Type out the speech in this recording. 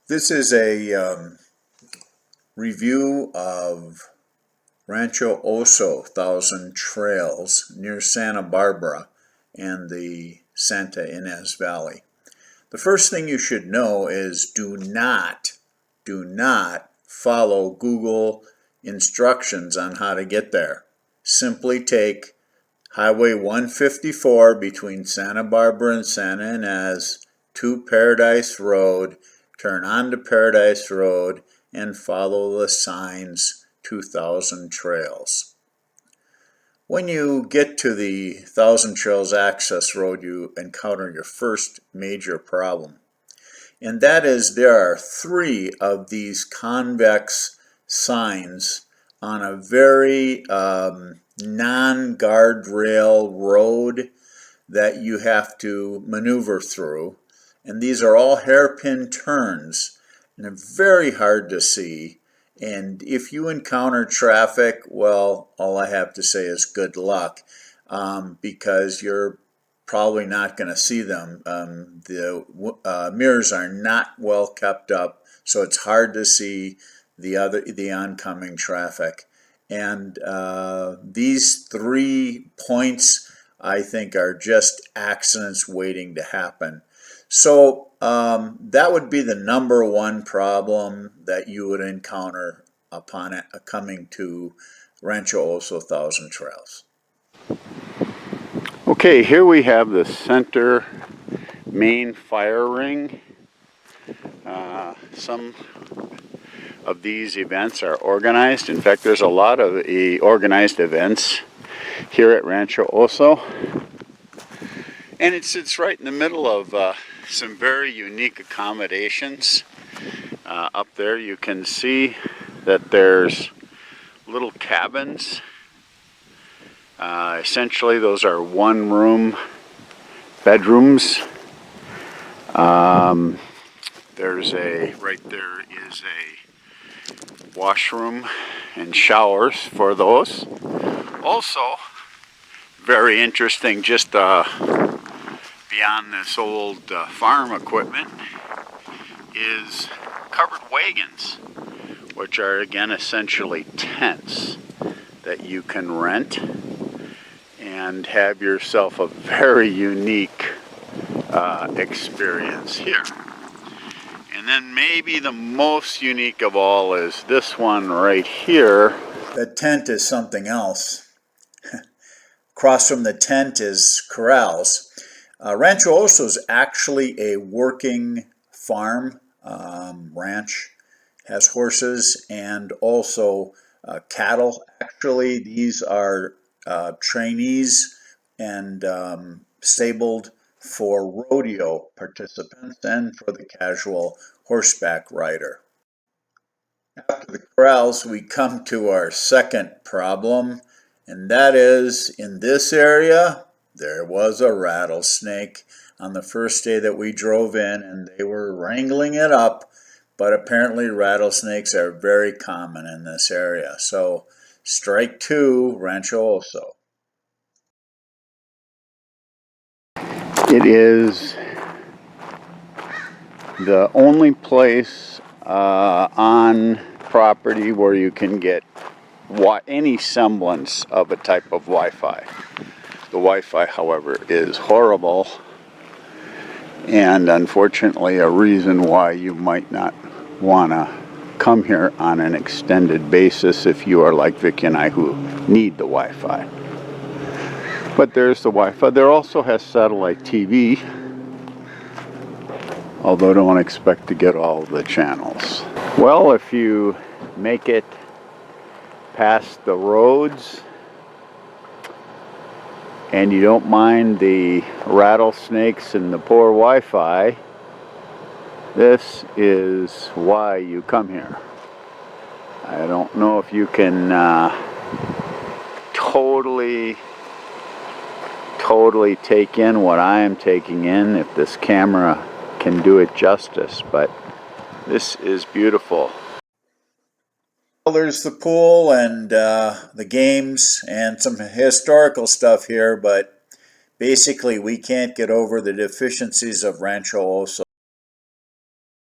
This is a review of Rancho Oso 1,000 Trails near Santa Barbara and the Santa Ynez Valley. The first thing you should know is do not follow Google instructions on how to get there. Simply take Highway 154 between Santa Barbara and Santa Ynez to Paradise Road, turn onto Paradise Road, and follow the signs 2,000 Trails. When you get to the 1,000 Trails access road, you encounter your first major problem. And that is there are 3 of these convex signs on a very non-guardrail road that you have to maneuver through. And these are all hairpin turns, and they're very hard to see. And if you encounter traffic, well, all I have to say is good luck, because you're probably not going to see them. The mirrors are not well kept up, so it's hard to see the oncoming traffic. And these 3 points, I think, are just accidents waiting to happen. So that would be the number 1 problem that you would encounter upon coming to Rancho Oso 1,000 Trails. Okay, here we have the center main fire ring. Some of these events are organized. In fact, there's a lot of organized events here at Rancho Oso. And it sits right in the middle of some very unique accommodations. Up there you can see that there's little cabins. Essentially those are 1-room bedrooms. Right there is a washroom and showers for those. Also, very interesting, just beyond this old farm equipment is covered wagons, which are again essentially tents that you can rent and have yourself a very unique experience here. And then maybe the most unique of all is this one right here. The tent is something else. Across from the tent is corrals. Rancho Oso is actually a working farm, ranch, has horses and also cattle. Actually, these are trainees and stabled for rodeo participants and for the casual horseback rider. After the corrals, we come to our second problem, and that is in this area there was a rattlesnake on the first day that we drove in, and they were wrangling it up, but apparently rattlesnakes are very common in this area. So strike 2, Rancho Oso. It is the only place on property where you can get any semblance of a type of Wi-Fi. The Wi-Fi, however, is horrible, and unfortunately a reason why you might not want to come here on an extended basis if you are like Vicky and I, who need the Wi-Fi. But there's the Wi-Fi. There also has satellite TV, although don't expect to get all the channels. Well, if you make it past the roads and you don't mind the rattlesnakes and the poor Wi-Fi, this is why you come here. I don't know if you can totally take in what I am taking in, if this camera can do it justice, but this is beautiful. Well, there's the pool and the games and some historical stuff here, but basically we can't get over the deficiencies of Rancho Oso.